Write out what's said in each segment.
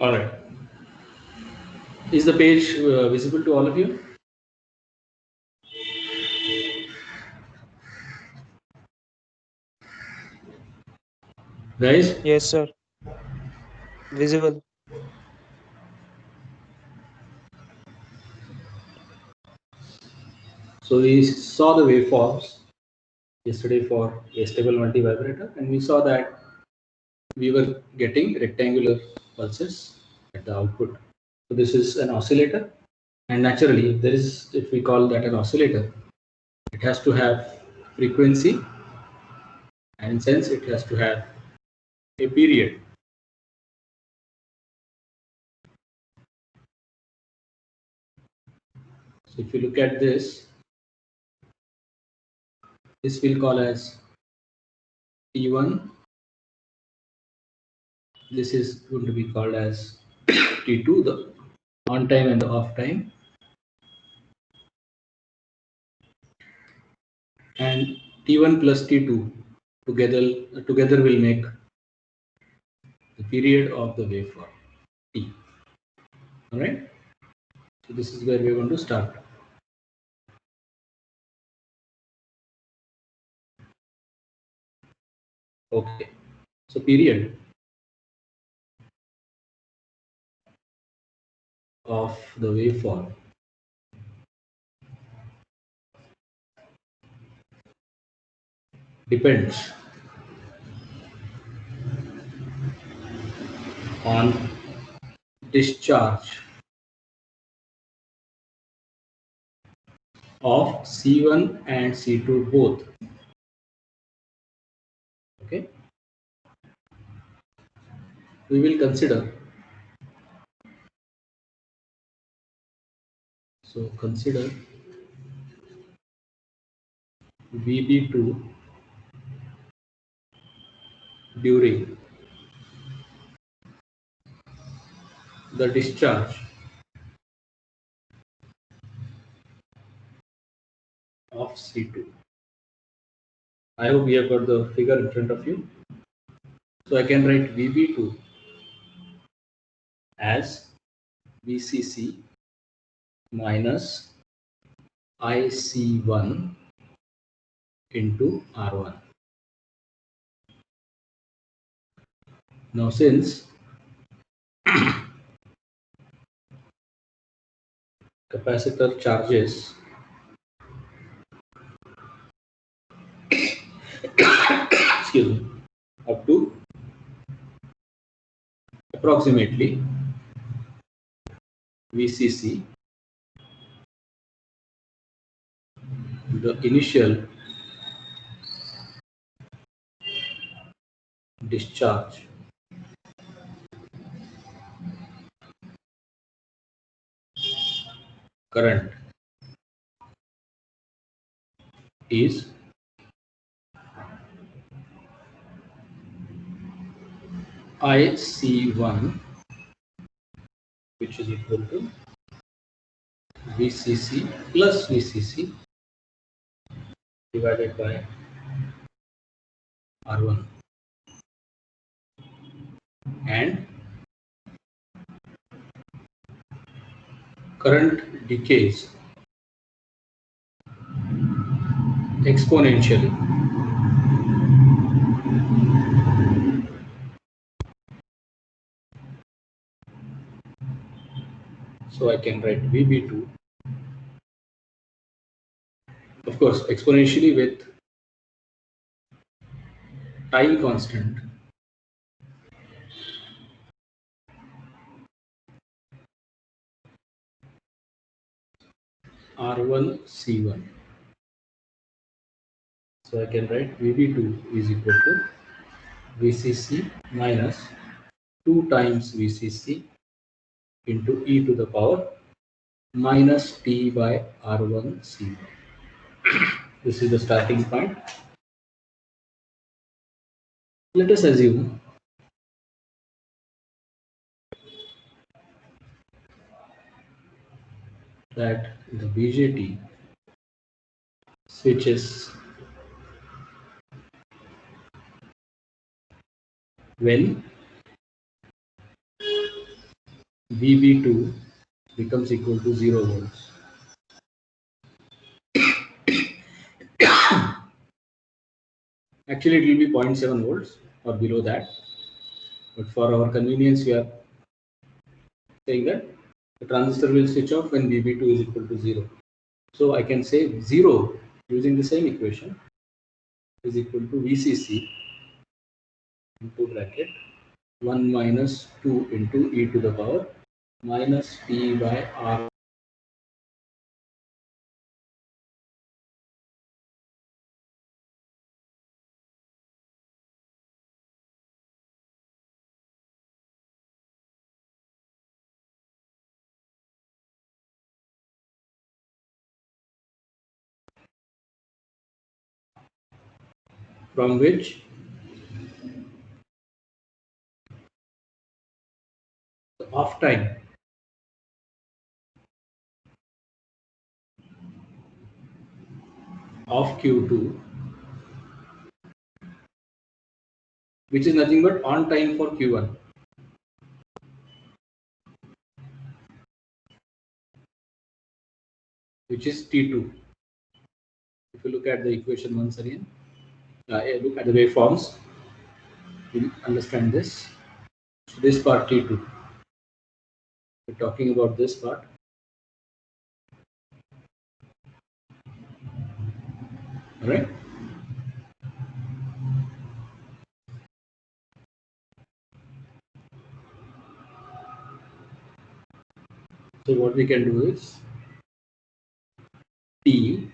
All right. Is the page visible to all of you? Guys? Yes, sir. Visible. So we saw the waveforms yesterday for a stable multivibrator, and we saw that we were getting rectangular pulses at the output. So this is an oscillator, and naturally, if we call that an oscillator, it has to have frequency, and since it has to have a period. So if you look at this we'll call as T1. This is going to be called as T2, the on time and the off time. And T1 plus T2 together will make the period of the waveform T. All right. So this is where we're going to start. Okay. So period of the waveform depends on discharge of C1 and C2 both. Okay. We will consider. So consider VB2 during the discharge of C2. I hope you have got the figure in front of you. So I can write VB2 as VCC minus IC1 into R1. Now since capacitor charges excuse me, up to approximately VCC, the initial discharge current is IC1, which is equal to VCC plus VCC divided by R1, and current decays exponentially. So I can write VB2, of course, exponentially with time constant R1 C1. So I can write VB2 is equal to VCC minus 2 times VCC into e to the power minus t by R1 C1. This is the starting point. Let us assume that the BJT switches when VB2 becomes equal to 0 volts. Actually, it will be 0.7 volts or below that. But for our convenience, we are saying that the transistor will switch off when VB2 is equal to 0. So I can say 0 using the same equation is equal to VCC into bracket 1 minus 2 into e to the power minus P by R. From which the off time of Q2, which is nothing but on time for Q1, which is T2. If you look at the equation once again, look at the waveforms, you'll understand this. So this part T2. We're talking about this part. All right. So what we can do is T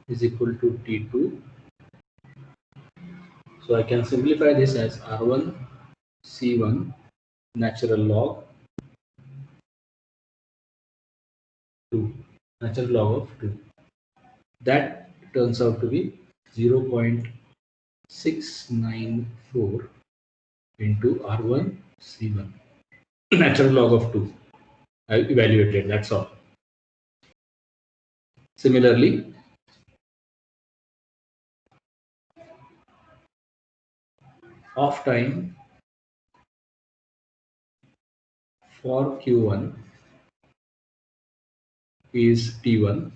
is equal to T2. So I can simplify this as R1 C1 natural log 2, natural log of 2. That turns out to be 0.694 into R1 C1, natural log of 2. I evaluated, that's all. Similarly, off time for Q1 is T1.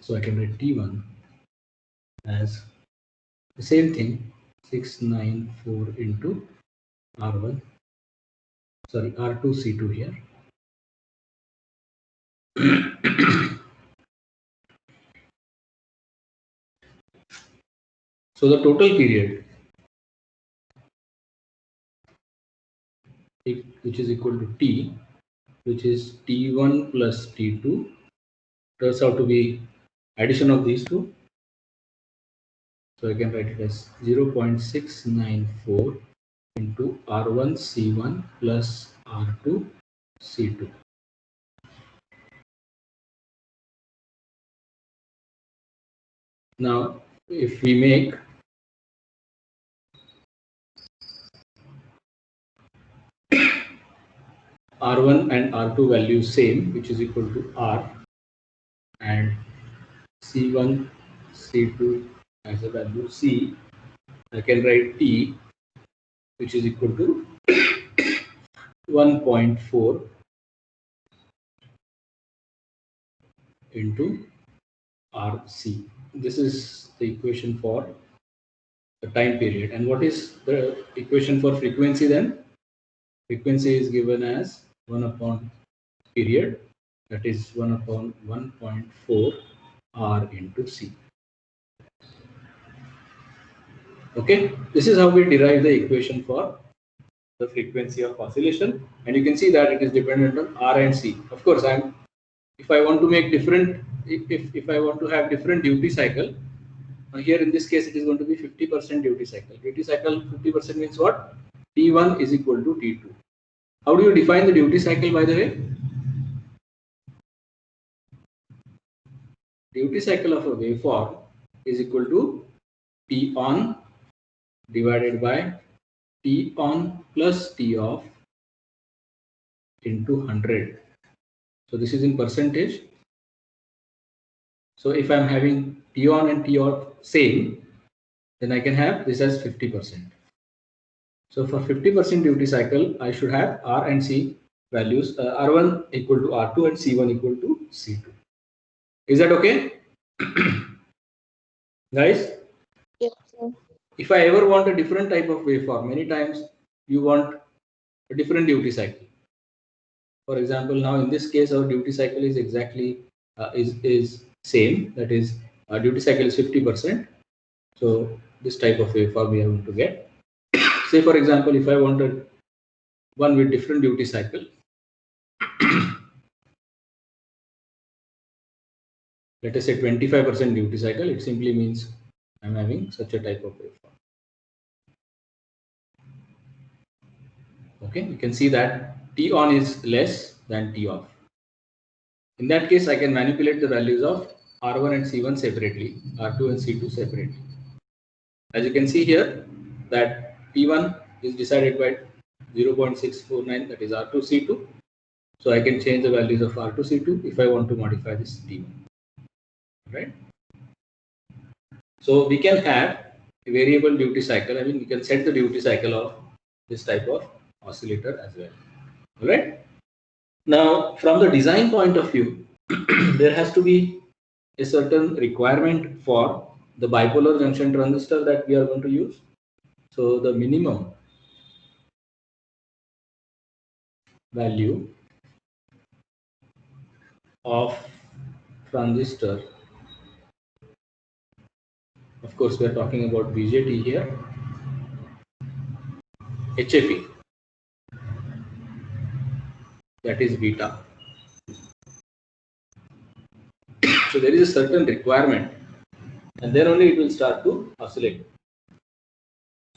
So I can write T1 as the same thing, 694 into R1, sorry, R2 C2 here. So the total period, which is equal to T, which is T1 plus T2, turns out to be addition of these two. So I can write it as 0.694 into R1 C1 plus R2 C2. Now, if we make R1 and R2 values same, which is equal to R, and C1, C2 as a value C, I can write T, which is equal to 1.4 into RC. This is the equation for the time period. And what is the equation for frequency then? Frequency is given as 1 upon period, that is 1 upon 1.4 R into C. Okay, this is how we derive the equation for the frequency of oscillation, and you can see that it is dependent on R and C. Of course, if I want to make different, if I want to have different duty cycle, here in this case it is going to be 50% duty cycle. Duty cycle 50% means what? T1 is equal to T2. How do you define the duty cycle, by the way? Duty cycle of a waveform is equal to T on divided by T on plus T off into 100. So this is in percentage. So if I'm having T on and T off same, then I can have this as 50%. So for 50% duty cycle, I should have R and C values, R1 equal to R2 and C1 equal to C2. Is that okay? Guys? Yes, sir. If I ever want a different type of waveform, many times you want a different duty cycle. For example, now in this case, our duty cycle is exactly is same. That is, our duty cycle is 50%. So this type of waveform we are going to get. Say for example, if I wanted one with different duty cycle, let us say 25% duty cycle, it simply means I'm having such a type of waveform. Okay, you can see that T on is less than T off. In that case, I can manipulate the values of R1 and C1 separately, R2 and C2 separately. As you can see here, that P1 is decided by 0.649, that is R2C2. So I can change the values of R2C2 if I want to modify this T1. Right? So we can have a variable duty cycle. I mean, we can set the duty cycle of this type of oscillator as well. All right. Now, from the design point of view, there has to be a certain requirement for the bipolar junction transistor that we are going to use. So the minimum value of transistor, of course we are talking about BJT here, HFE, that is beta. So there is a certain requirement, and then only it will start to oscillate.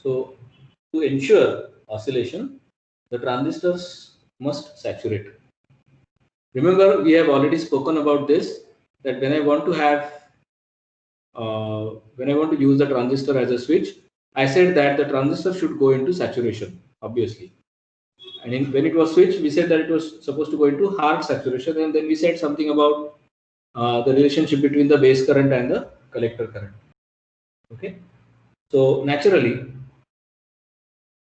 So to ensure oscillation, the transistors must saturate. Remember, we have already spoken about this, that when I want to have when I want to use the transistor as a switch, I said that the transistor should go into saturation, obviously. And when it was switched, we said that it was supposed to go into hard saturation, and then we said something about the relationship between the base current and the collector current. Okay, so naturally,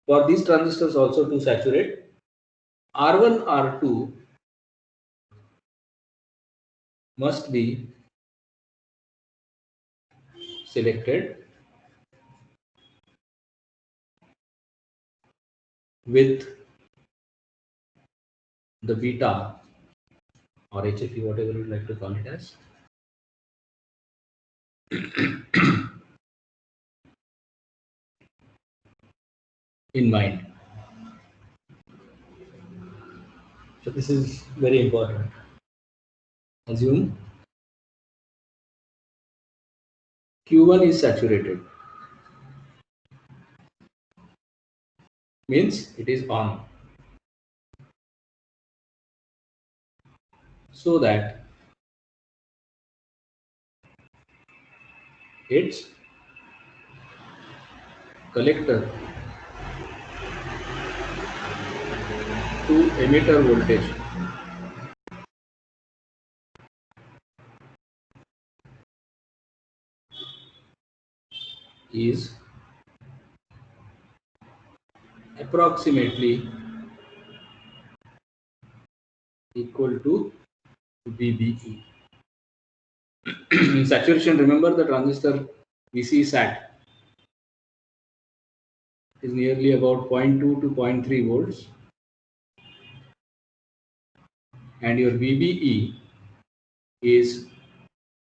for these transistors also to saturate, R1, R2 must be selected with the beta or HFE, whatever you like to call it as, in mind. So this is very important. Assume Q1 is saturated, means it is on, so that its collector to emitter voltage is approximately equal to VBE. In saturation, remember the transistor VC sat is nearly about 0.2 to 0.3 volts, and your VBE is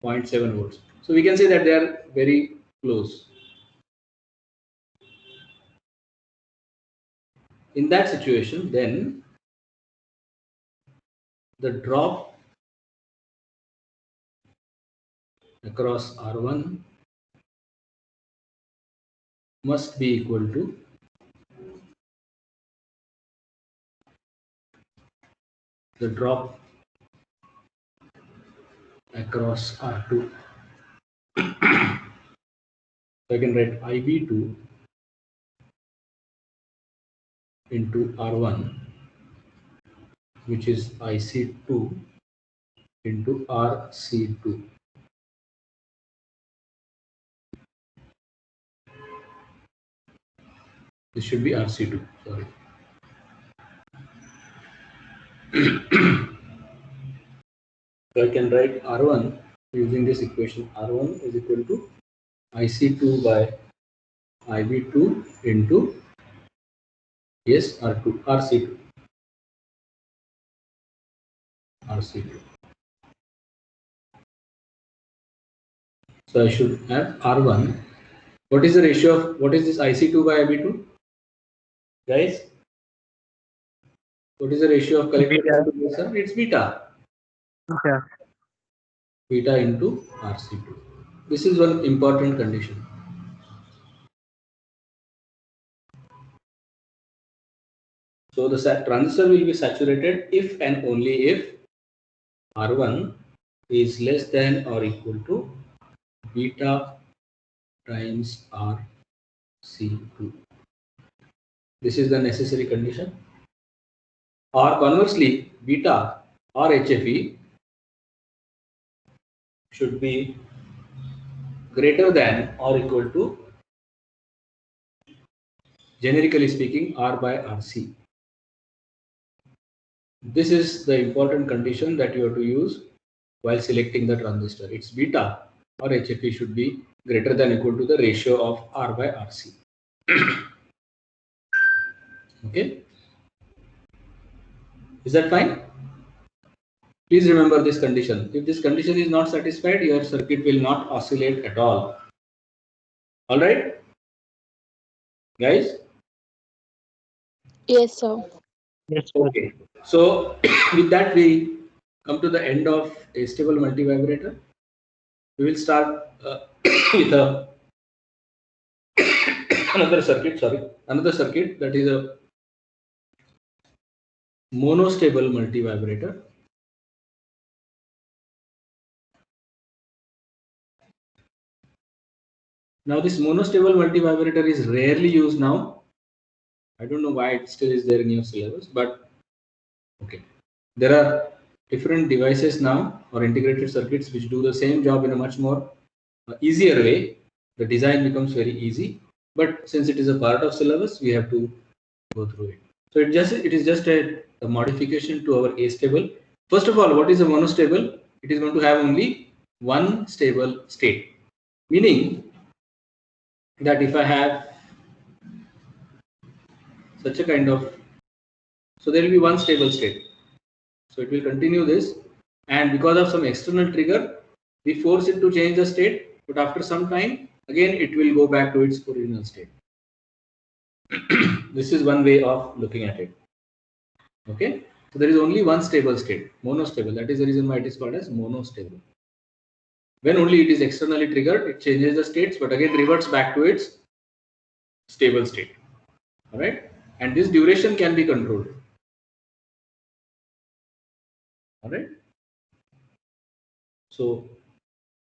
0.7 volts. So we can say that they are very close. In that situation, then the drop across R1 must be equal to the drop across R2. So I can write IB2 into R1, which is IC2 into RC2. This should be RC2. Sorry. So I can write R1 using this equation. R1 is equal to IC2 by IB2 into R2, RC2. RC2. So I should have R1. What is the ratio of, what is this IC2 by IB2? Guys? What is the ratio of collector Beta. to ESR? It's beta. Beta. Beta into RC2. This is one important condition. So the transistor will be saturated if and only if R1 is less than or equal to beta times RC2. This is the necessary condition. Or conversely, beta or HFE should be greater than or equal to, generically speaking, R by RC. This is the important condition that you have to use while selecting the transistor. Its beta or HFE should be greater than or equal to the ratio of R by RC. Okay? Is that fine? Please remember this condition. If this condition is not satisfied, your circuit will not oscillate at all. All right, guys? Yes, sir. Yes, sir. Okay. So with that, we come to the end of a stable multivibrator. We will start with another circuit. Sorry, another circuit that is a monostable multivibrator. Now this monostable multivibrator is rarely used now. I don't know why it still is there in your syllabus, but okay. There are different devices now or integrated circuits which do the same job in a much more easier way. The design becomes very easy, but since it is a part of syllabus, we have to go through it. So it is just a modification to our A-stable. First of all, what is a monostable? It is going to have only one stable state, meaning that if I have such a kind of, so there will be one stable state. So it will continue this, and because of some external trigger, we force it to change the state, but after some time, again it will go back to its original state. This is one way of looking at it. Okay, so there is only one stable state, monostable. That is the reason why it is called as monostable. When only it is externally triggered, it changes the states, but again reverts back to its stable state. All right, and this duration can be controlled. All right. So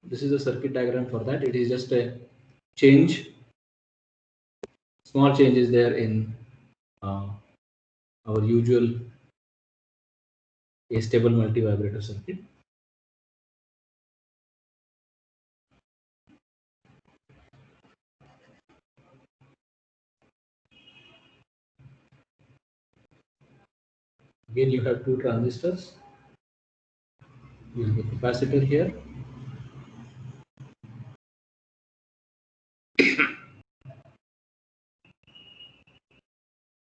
this is a circuit diagram for that. It is just a change, small changes there in our usual A-stable multivibrator circuit. Again, you have two transistors. You have a capacitor here.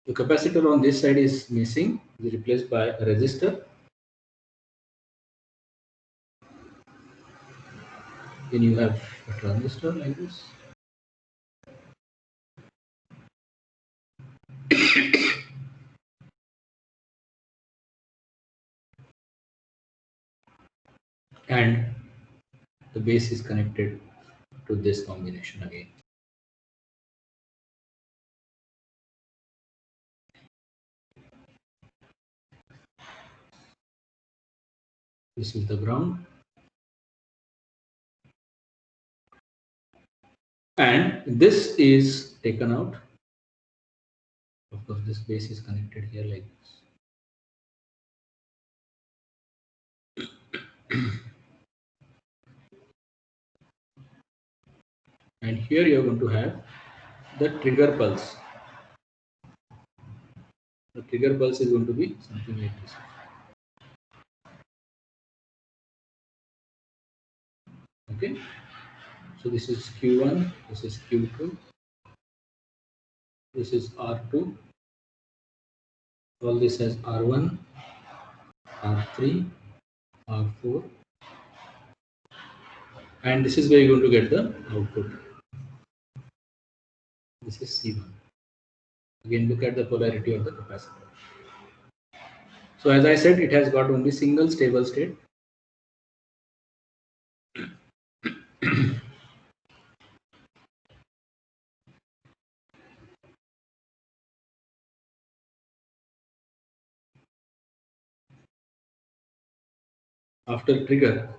The capacitor on this side is missing, it is replaced by a resistor. Then you have a transistor like this. And the base is connected to this combination again. This is the ground. And this is taken out. Of course, this base is connected here like this. And here you are going to have the trigger pulse. The trigger pulse is going to be something like this. Okay, so this is Q1, this is Q2, this is R2, all this has R1, R3, R4, and this is where you're going to get the output. This is C1. Again, look at the polarity of the capacitor. So as I said, it has got only single stable state. After trigger,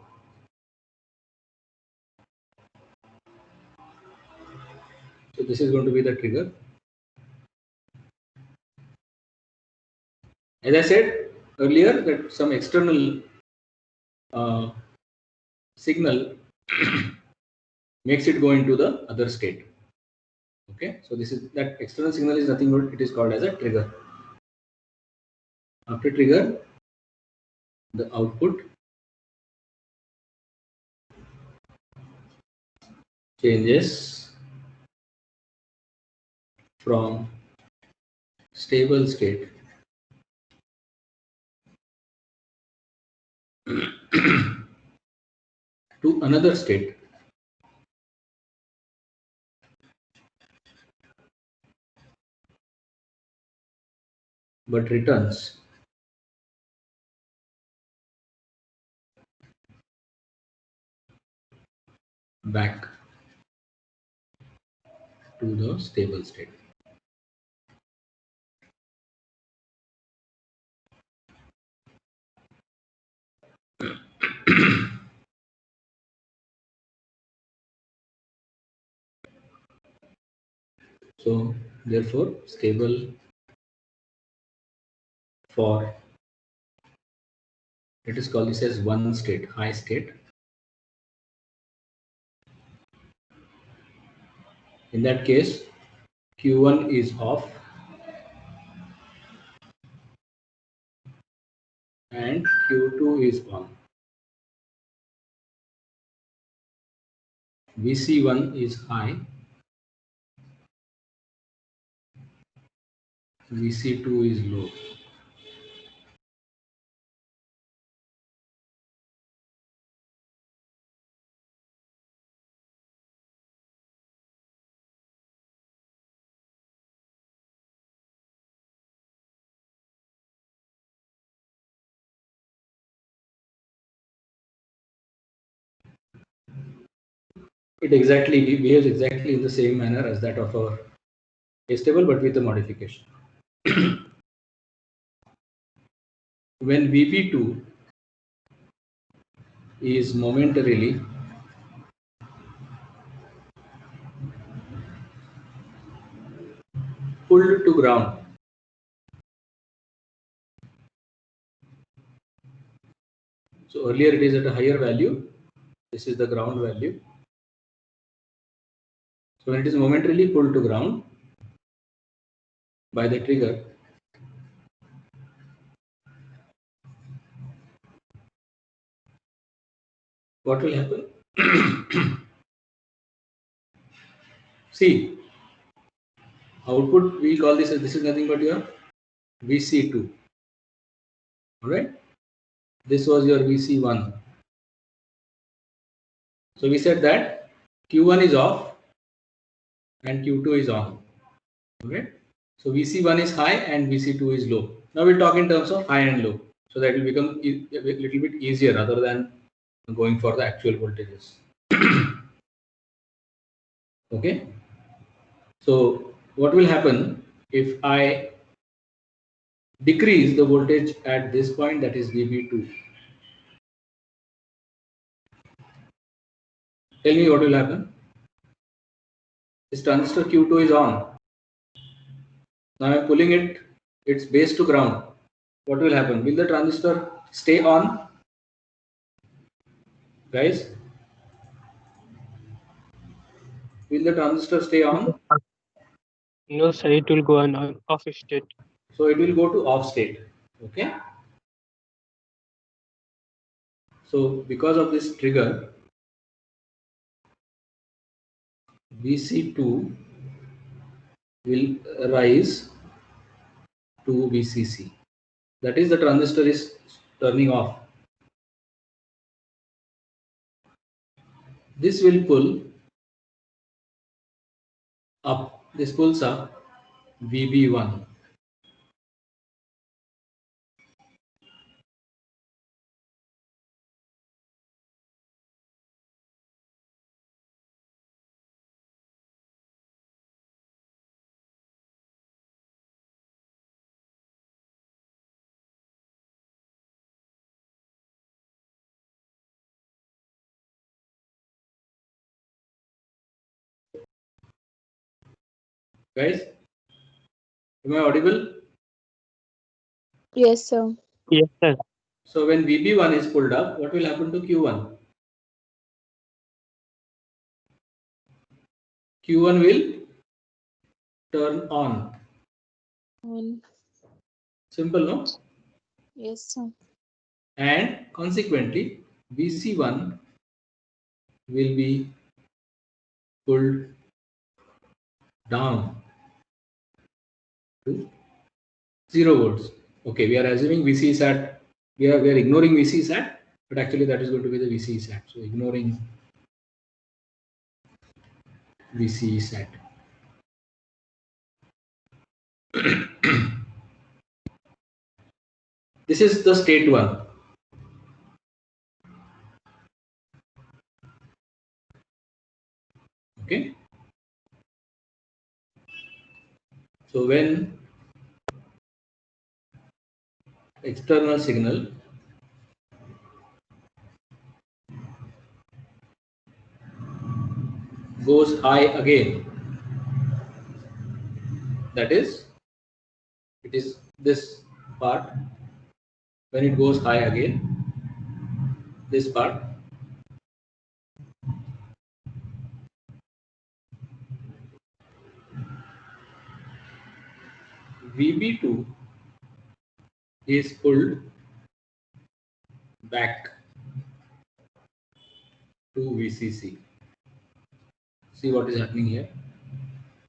so this is going to be the trigger. As I said earlier, that some external signal makes it go into the other state. Okay, so this is that external signal is nothing but it is called as a trigger. After trigger, the output changes from stable state to another state. But returns back to the stable state. So therefore, stable for, it is called this as one state, high state. In that case, Q1 is off and Q2 is on. VC1 is high, VC2 is low. It exactly behaves exactly in the same manner as that of our stable, but with a modification. When VP2 is momentarily pulled to ground, so earlier it is at a higher value, this is the ground value. So when it is momentarily pulled to ground by the trigger, what will happen? See, output, we call this as, this is nothing but your VC2. All right, this was your VC1. So we said that Q1 is off and Q2 is on. Okay, so VC1 is high and VC2 is low. Now we'll talk in terms of high and low, so that will become a little bit easier rather than going for the actual voltages. Okay, so what will happen if I decrease the voltage at this point, that is VB2? Tell me what will happen. This transistor Q2 is on. Now I am pulling it, its base to ground. What will happen? Will the transistor stay on? Guys, will the transistor stay on? No, sir, it will go on off state. So it will go to off state. Okay. So because of this trigger, VC2 will rise to VCC. That is, the transistor is turning off. This will pull up. This pulls up VB1. Guys, am I audible? Yes, sir. Yes, sir. So when VB1 is pulled up, what will happen to Q1? Q1 will turn on. On. Simple, no? Yes, sir. And consequently, VC1 will be pulled down to 0 volts. Okay, we are assuming VC is at, we are ignoring VC is at, but actually that is going to be the VC is at. So ignoring VC is at. This is the state 1. Okay. So when external signal goes high again, that is, it is this part. When it goes high again, this part, VB2 is pulled back to VCC. See what is happening here.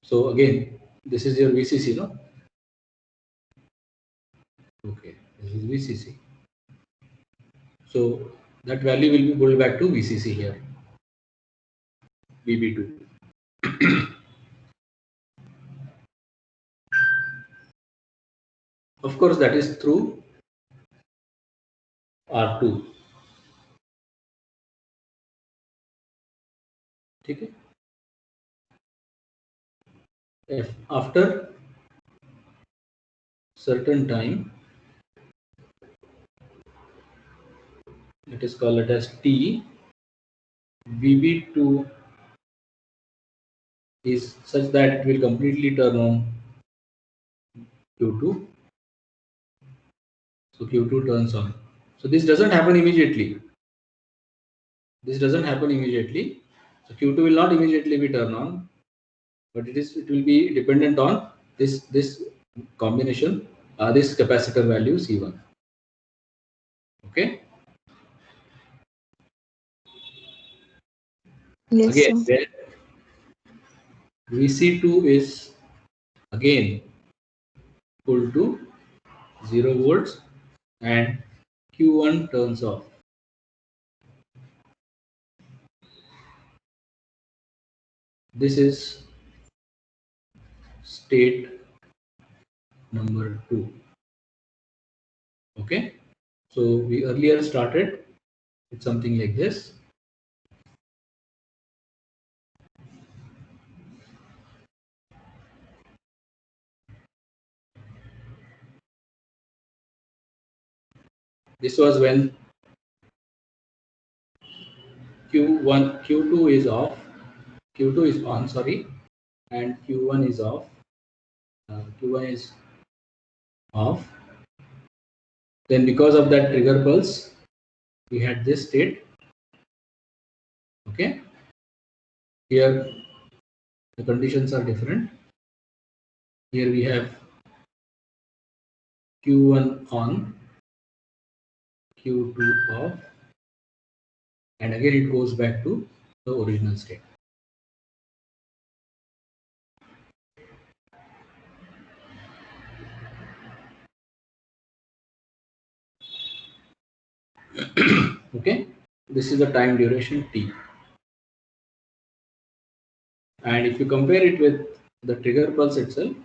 So again, this is your VCC, no? Okay, this is VCC. So that value will be pulled back to VCC here, VB2. Of course, that is through R2. Okay. If after certain time, let us call it as T, VB2 is such that it will completely turn on Q2. So Q2 turns on. So this doesn't happen immediately. This doesn't happen immediately. So Q2 will not immediately be turned on, but it will be dependent on this combination, this capacitor value C1. Okay. Yes, Again, sir. where VC2 is again pulled to 0 volts and Q1 turns off. This is state number 2. Okay. So we earlier started with something like this. This was when Q2 is off, Q2 is on, sorry, and Q1 is off. Q1 is off. Then because of that trigger pulse, we had this state. Okay. Here the conditions are different. Here we have Q1 on, Q2 off, and again it goes back to the original state. Okay, this is the time duration T. And if you compare it with the trigger pulse itself,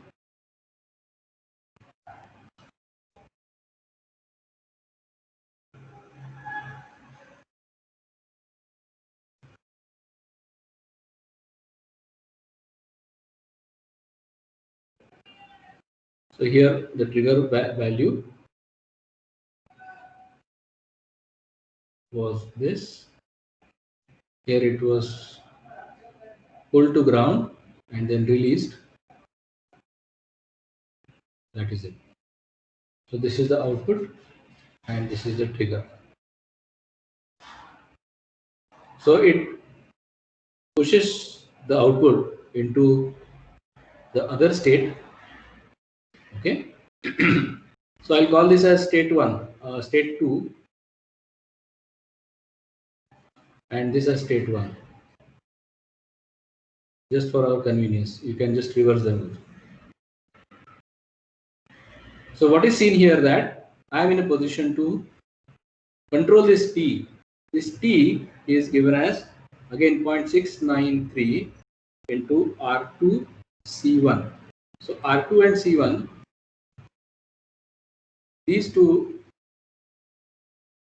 so here the trigger value was this. Here it was pulled to ground and then released. That is it. So this is the output and this is the trigger. So it pushes the output into the other state. Okay. So I'll call this as state 1, state 2, and this as state 1. Just for our convenience, you can just reverse them. So what is seen here that I am in a position to control this T. This T is given as again 0.693 into R2 C1. So R2 and C1, these two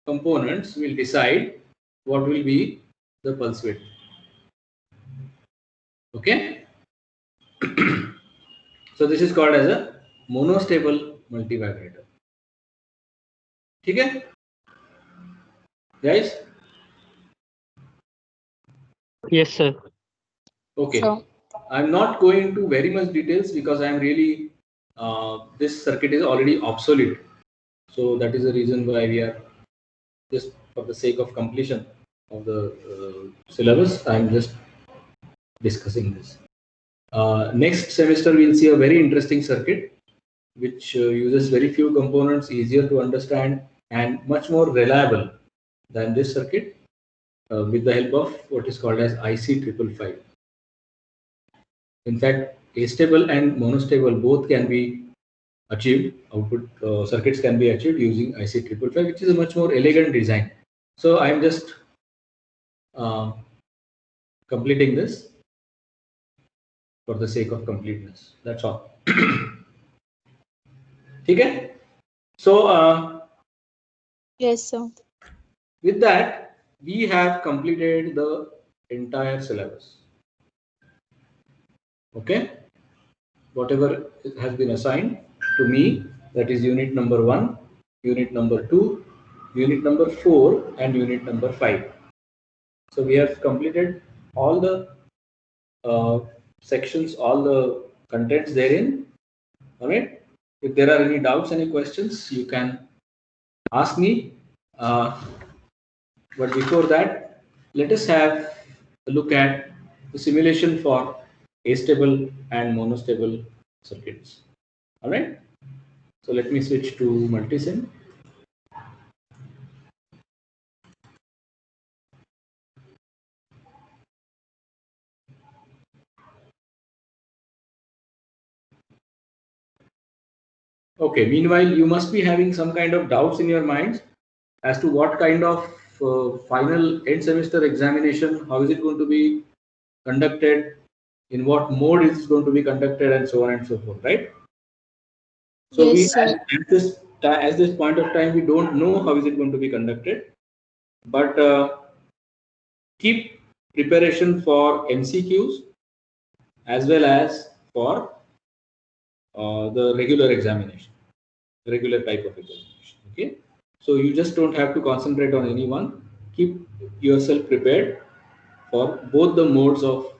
components will decide what will be the pulse width. Okay. So this is called as a monostable multivibrator. Okay, guys? Yes, sir. Okay. So, I'm not going into very much details because I'm really this circuit is already obsolete. So that is the reason why we are just for the sake of completion of the syllabus, I'm just discussing this. Next semester we'll see a very interesting circuit which uses very few components, easier to understand and much more reliable than this circuit with the help of what is called as IC 555. In fact, astable and monostable both can be achieved. Output circuits can be achieved using IC 555, which is a much more elegant design. So I am just completing this for the sake of completeness. That's all. Okay. So yes, sir. with that, we have completed the entire syllabus. Okay. Whatever has been assigned to me, that is unit number 1, unit number 2, unit number 4, and unit number 5. So we have completed all the sections, all the contents therein. All right. If there are any doubts, any questions, you can ask me. But before that, let us have a look at the simulation for astable and monostable circuits. All right. So let me switch to multisim. Okay, meanwhile, you must be having some kind of doubts in your minds as to what kind of final end semester examination, how is it going to be conducted, in what mode is it going to be conducted, and so on and so forth, right? So Yes, we sir. at this point of time, we don't know how is it going to be conducted, but keep preparation for MCQs as well as for the regular examination, regular type of examination. Okay, so you just don't have to concentrate on any one. Keep yourself prepared for both the modes of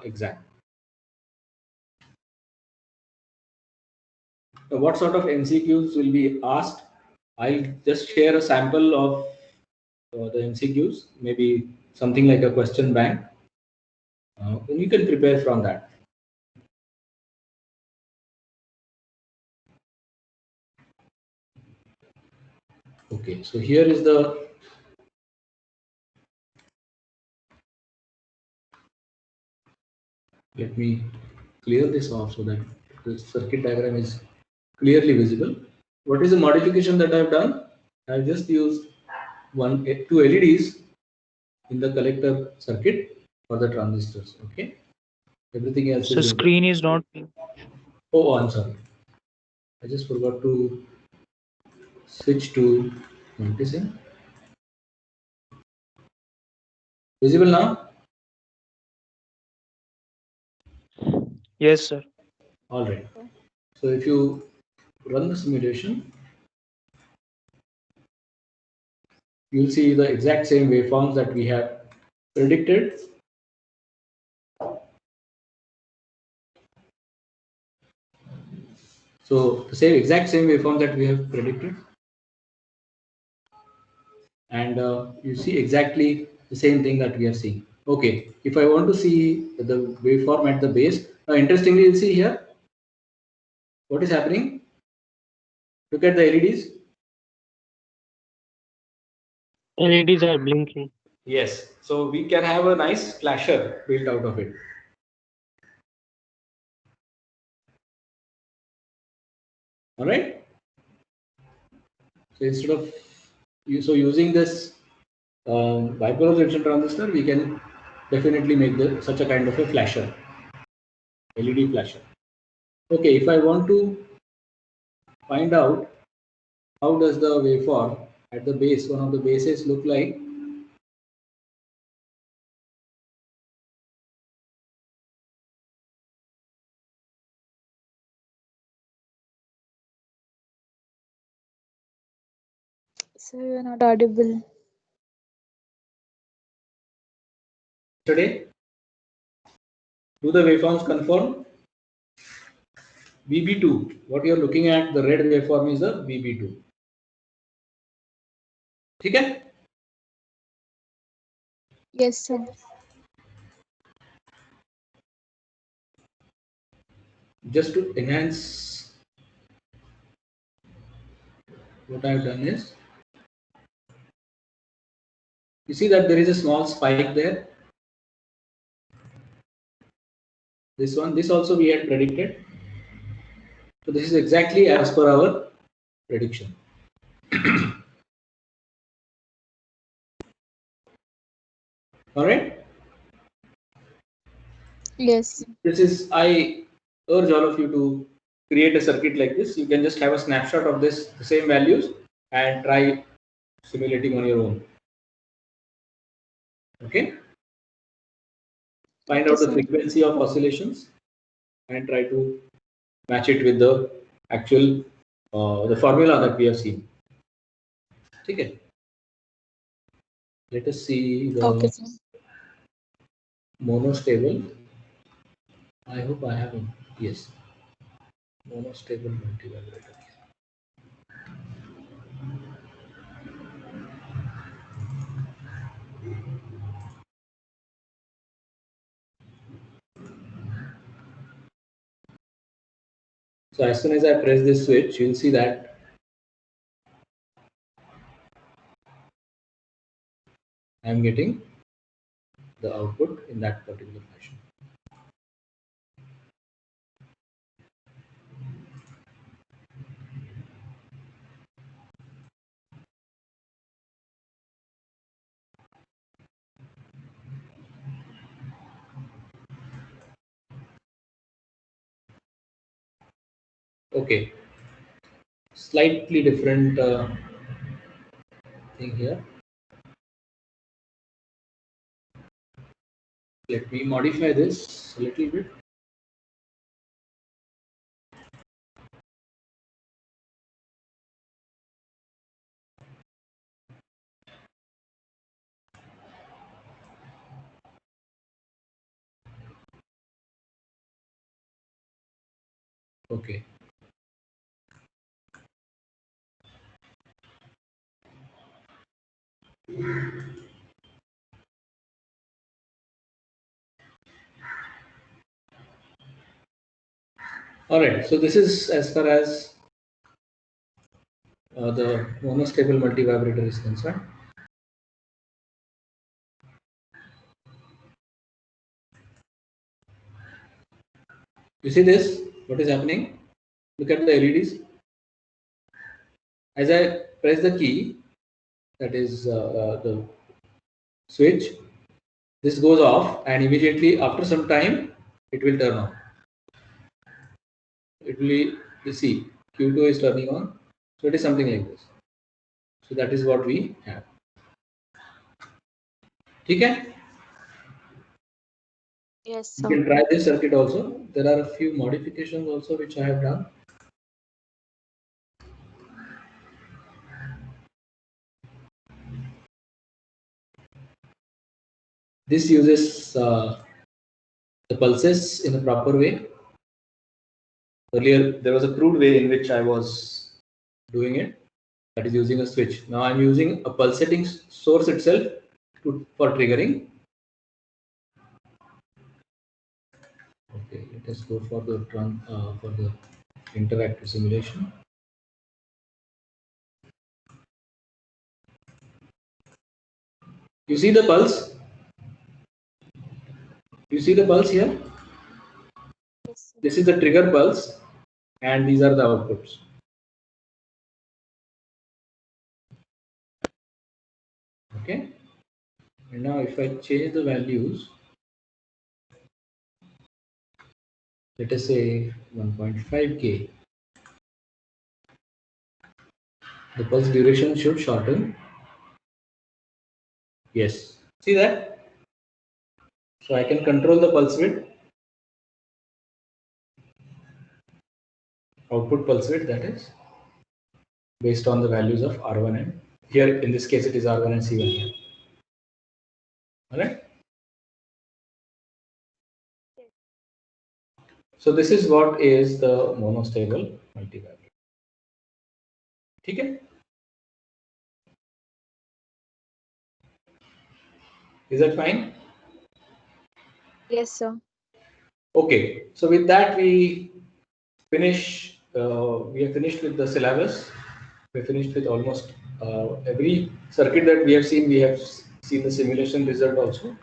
exam. Now, what sort of MCQs will be asked? I'll just share a sample of the MCQs, maybe something like a question bank. And you can prepare from that. Okay, so here is the let me clear this off so that the circuit diagram is clearly visible. What is the modification that I have done? I have just used two LEDs in the collector circuit for the transistors. Okay, everything else So is screen is not. oh, I'm sorry. I just forgot to switch to multisim. Visible now? Yes, sir. All right. So if you run the simulation, you'll see the exact same waveforms that we have predicted. So the exact same waveform that we have predicted, and you see exactly the same thing that we are seeing. Okay, if I want to see the waveform at the base, now interestingly, you'll see here what is happening. Look at the LEDs. LEDs are blinking. Yes, so we can have a nice flasher built out of it. All right. So instead of using this bipolar junction transistor, we can definitely make such a kind of a flasher, LED flasher. Okay, if I want to find out how does the waveform at the base, one of the bases look like, So you're not audible. today, do the waveforms conform? BB2, what you're looking at, the red waveform is a BB2. Okay? Yes, sir. Just to enhance, what I've done is, you see that there is a small spike there. This one, this also we had predicted. So this is exactly as per our prediction. All right. Yes. This is, I urge all of you to create a circuit like this. You can just have a snapshot of this, the same values, and try simulating on your own. Okay. Find Okay, out the sir. frequency of oscillations and try to match it with the actual the formula that we have seen. Okay. Let us see Okay, the sir. monostable. I hope I have one. Yes. Monostable multivibrator. So as soon as I press this switch, you'll see that I'm getting the output in that particular fashion. Okay, slightly different thing here. Let me modify this a little bit. Okay. All right. So this is as far as the monostable multivibrator is concerned. You see this? What is happening? Look at the LEDs. As I press the key, that is the switch, this goes off, and immediately after some time it will turn on. It will be, you see, Q2 is turning on. So it is something like this. So that is what we have. Okay? Yes, You sir. can try this circuit also. There are a few modifications also which I have done. This uses the pulses in a proper way. Earlier, there was a crude way in which I was doing it, that is using a switch. Now I'm using a pulsating source itself for triggering. Okay, let us go for the interactive simulation. You see the pulse? You see the pulse here? Yes, sir. This is the trigger pulse, and these are the outputs. Okay, and now if I change the values, let us say 1.5K, the pulse duration should shorten. Yes, see that? So I can control the pulse width, output pulse width, that is, based on the values of R1 and here in this case it is R1 and C1 here. Alright? So this is what is the monostable multivibrator. Okay? Is that fine? Yes, sir. Okay. So with that we finish. We have finished with the syllabus. We finished with almost every circuit that we have seen. We have seen the simulation result also.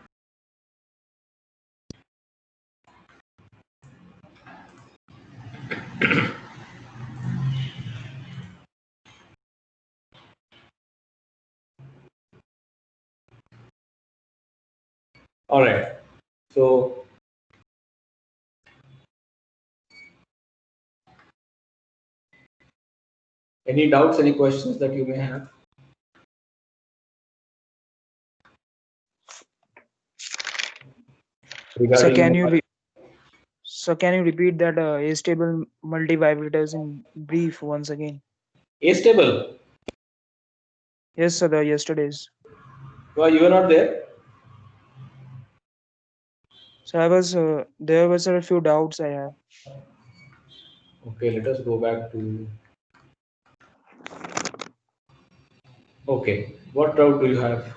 All right. So any doubts, any questions that you may have? So Regarding can you repeat that astable multivibrators in brief once again? A-stable. Yes, sir. The yesterday's. Well, you were not there. So there was a few doubts I have. Okay, let us go back to. Okay, what doubt do you have?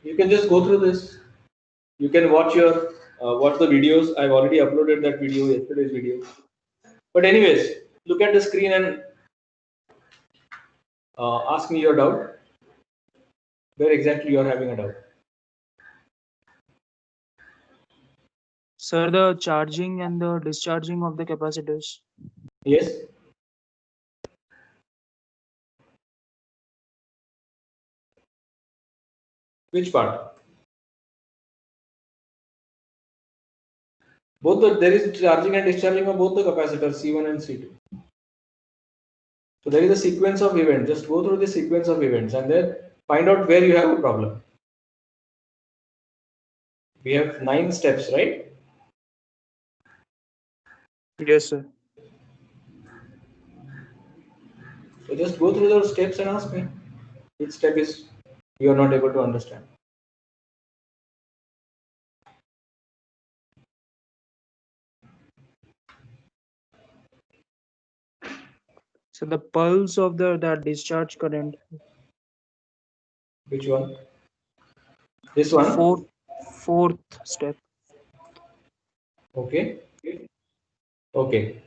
You can just go through this. You can watch the videos. I've already uploaded that video, yesterday's video. But anyways, look at the screen and ask me your doubt. Where exactly you are having a doubt? Sir, the charging and the discharging of the capacitors. Yes. Which part? There is charging and discharging of both the capacitors C1 and C2. So there is a sequence of events. Just go through the sequence of events and then find out where you have a problem. We have 9 steps, right? Yes, sir. So just go through those steps and ask me which step is you are not able to understand. So the pulse of the that discharge current. Which one? This The one. fourth step. Okay. Okay.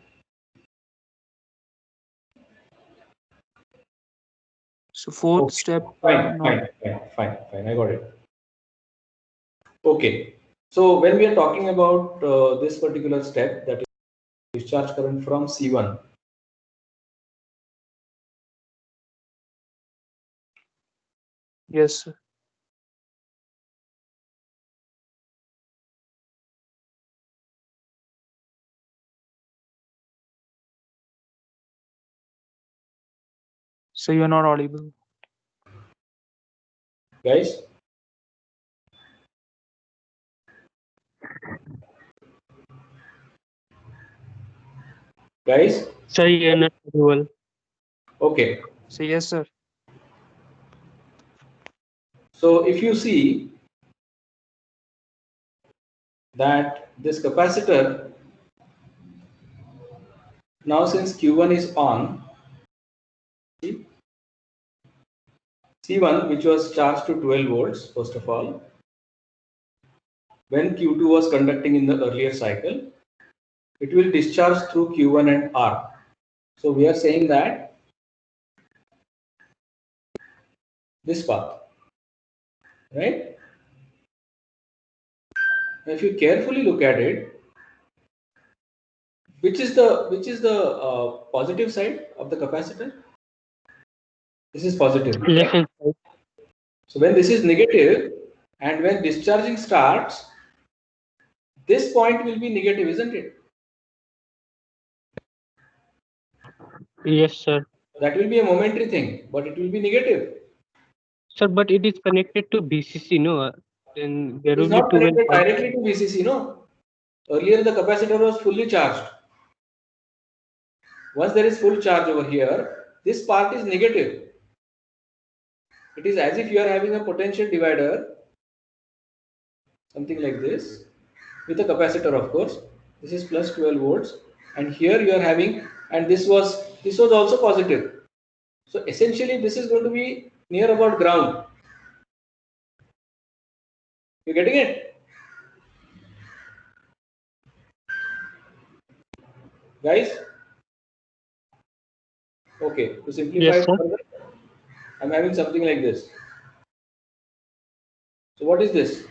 So fourth Okay. step. Fine. I got it. Okay. So when we are talking about this particular step, that is discharge current from C1. Yes, sir. So you're not audible. Guys? Guys? Sir, you're not audible. Okay. So yes, sir. So if you see that this capacitor, now since Q1 is on, see, C1, which was charged to 12 volts, first of all, when Q2 was conducting in the earlier cycle, it will discharge through Q1 and R. So we are saying that this path, right? Now if you carefully look at it, which is the positive side of the capacitor? This is positive. Left Right? hand side. So when this is negative and when discharging starts, this point will be negative, isn't it? Yes, sir. That will be a momentary thing, but it will be negative. Sir, but it is connected to BCC, no? Then there It will is be not 12 connected volts. directly to VCC, no? Earlier the capacitor was fully charged. Once there is full charge over here, this part is negative. It is as if you are having a potential divider, something like this, with a capacitor, of course. This is plus 12 volts, and here you are having, and this was also positive. So essentially, this is going to be near about ground. You getting it, guys? Okay. To simplify Yes, it sir. further, I'm having something like this. So what is this?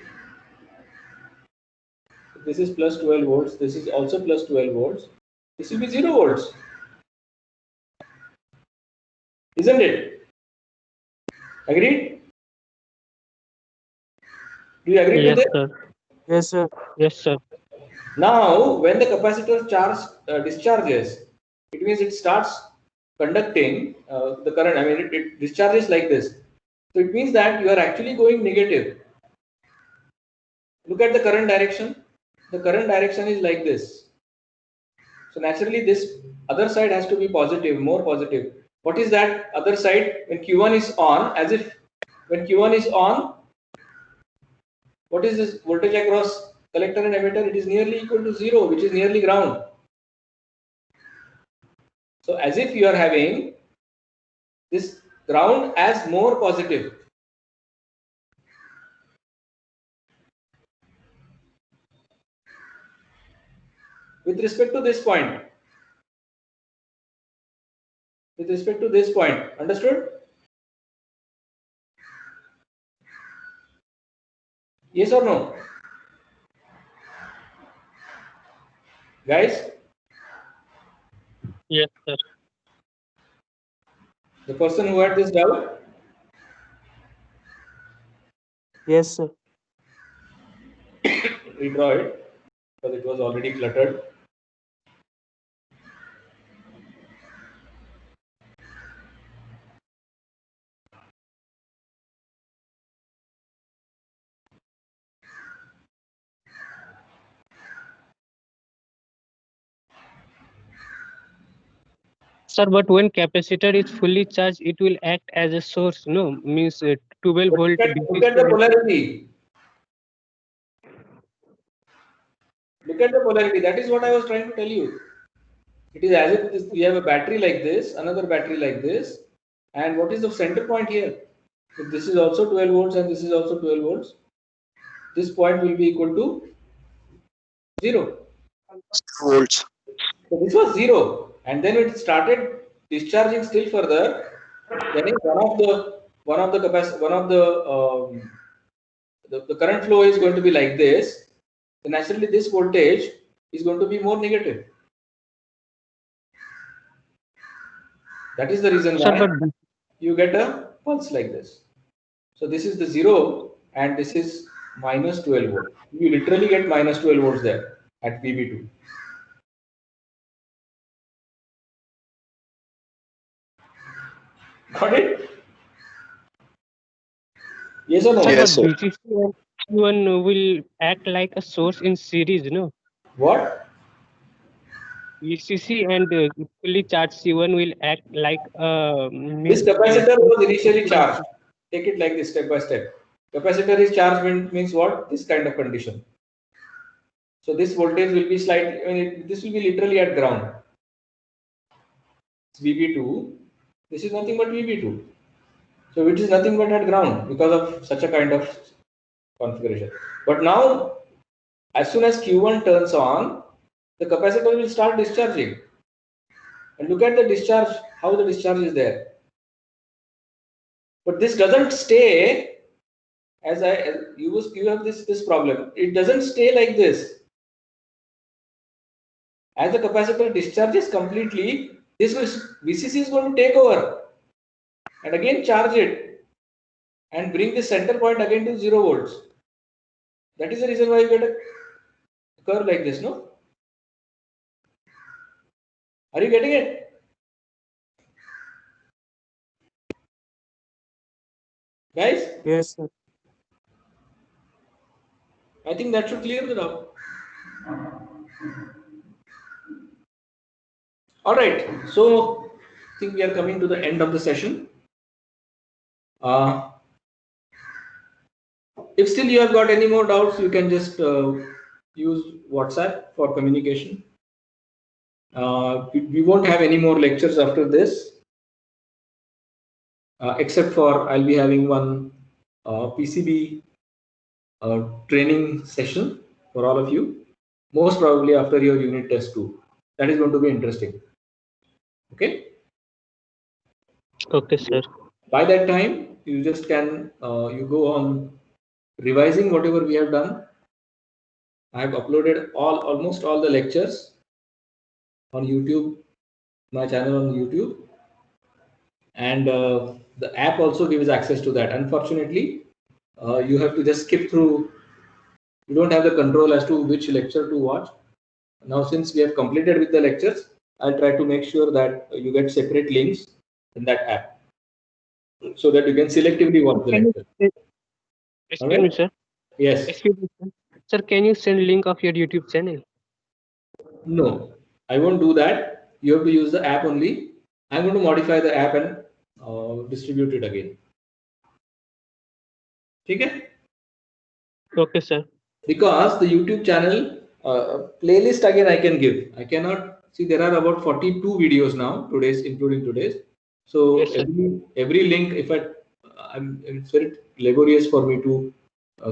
This is plus 12 volts. This is also plus 12 volts. This will be 0 volts, isn't it? Agreed? Do you agree to Yes, this? sir. Yes, sir. Yes, sir. Now, when the capacitor charge discharges, it means it starts conducting the current. I mean, it discharges like this. So it means that you are actually going negative. Look at the current direction. The current direction is like this. So naturally, this other side has to be positive, more positive. What is that other side? When Q1 is on, as if when Q1 is on, what is this voltage across collector and emitter? It is nearly equal to 0, which is nearly ground. So as if you are having this ground as more positive. With respect to this point. With respect to this point. Understood? Yes or no? Guys, Yes, sir. the person who had this doubt, Yes, sir. redraw it because it was already cluttered. Sir, but when capacitor is fully charged, it will act as a source, no? Means 12 But volt look at the BCC. polarity. Look at the polarity. That is what I was trying to tell you. It is as if we have a battery like this, another battery like this, and what is the center point here? If this is also 12 volts and this is also 12 volts, this point will be equal to 0. Volts. So this was 0, and then it started discharging still further. Then one of the current flow is going to be like this. So naturally, this voltage is going to be more negative. That is the reason Sir, why but you get a pulse like this. So this is the 0, and this is minus 12 volt. You literally get minus 12 volts there at VB2. Got it? Yes or no? sir, Yes, but sir. VCC and Q1 will act like a source in series, no? What? VCC and fully charged C1 will act like This means capacitor was initially charged. Take it like this, step by step. Capacitor is charged means what? This kind of condition. So this voltage will be slightly, this will be literally at ground. It's VB2. This is nothing but VB2. So which is nothing but at ground because of such a kind of configuration. But now, as soon as Q1 turns on, the capacitor will start discharging. And look at the discharge, how the discharge is there. But this doesn't stay you have this problem. It doesn't stay like this. As the capacitor discharges completely, VCC is going to take over and again charge it and bring the center point again to 0 volts. That is the reason why you get a curve like this, no? Are you getting it? Guys, Yes, sir. I think that should clear the doubt. All right, so I think we are coming to the end of the session. If still you have got any more doubts, you can just use WhatsApp for communication. We won't have any more lectures after this, except for I'll be having one PCB training session for all of you, most probably after your unit test 2. That is going to be interesting. Okay. Okay, sir. By that time, you just can you go on revising whatever we have done. I have uploaded almost all the lectures on YouTube, my channel on YouTube, and the app also gives access to that. Unfortunately, you have to just skip through. You don't have the control as to which lecture to watch. Now, since we have completed with the lectures, I'll try to make sure that you get separate links in that app so that you can selectively watch the lecture. Excuse me, sir. Yes. Excuse me, sir. Sir, can you send link of your YouTube channel? No, I won't do that. You have to use the app only. I'm going to modify the app and distribute it again. Okay? Okay, sir. Because the YouTube channel playlist again I can give. I cannot see there are about 42 videos now, including today's. So Yes, sir. every link, it's very laborious for me to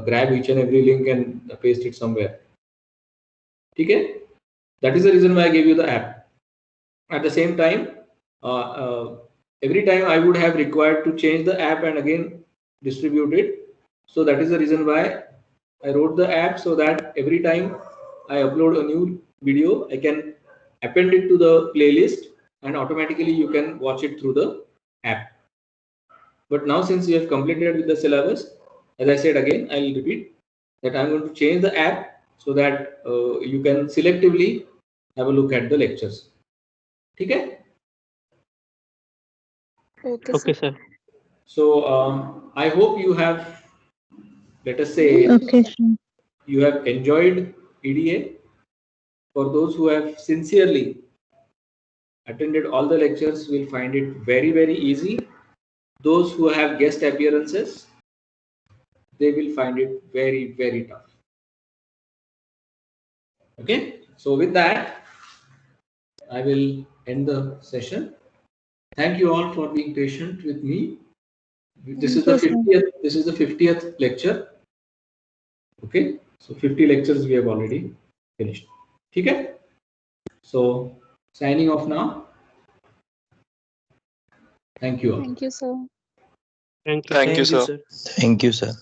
grab each and every link and paste it somewhere. Okay? That is the reason why I gave you the app. At the same time, every time I would have required to change the app and again distribute it. So that is the reason why I wrote the app, so that every time I upload a new video, I can append it to the playlist and automatically you can watch it through the app. But now, since you have completed with the syllabus, as I said again, I'll repeat that I'm going to change the app so that you can selectively have a look at the lectures. Okay? Okay, sir. So I hope you have, let us say, you have enjoyed EDA. For those who have sincerely attended all the lectures will find it very, very easy. Those who have guest appearances, they will find it very, very tough. Okay, so with that, I will end the session. Thank you all for being patient with me. This is the 50th. This is the 50th lecture. Okay, so 50 lectures we have already finished. Okay, so Signing off now. Thank you all. Thank you, sir. Thank you. Thank you, sir. Thank you, sir.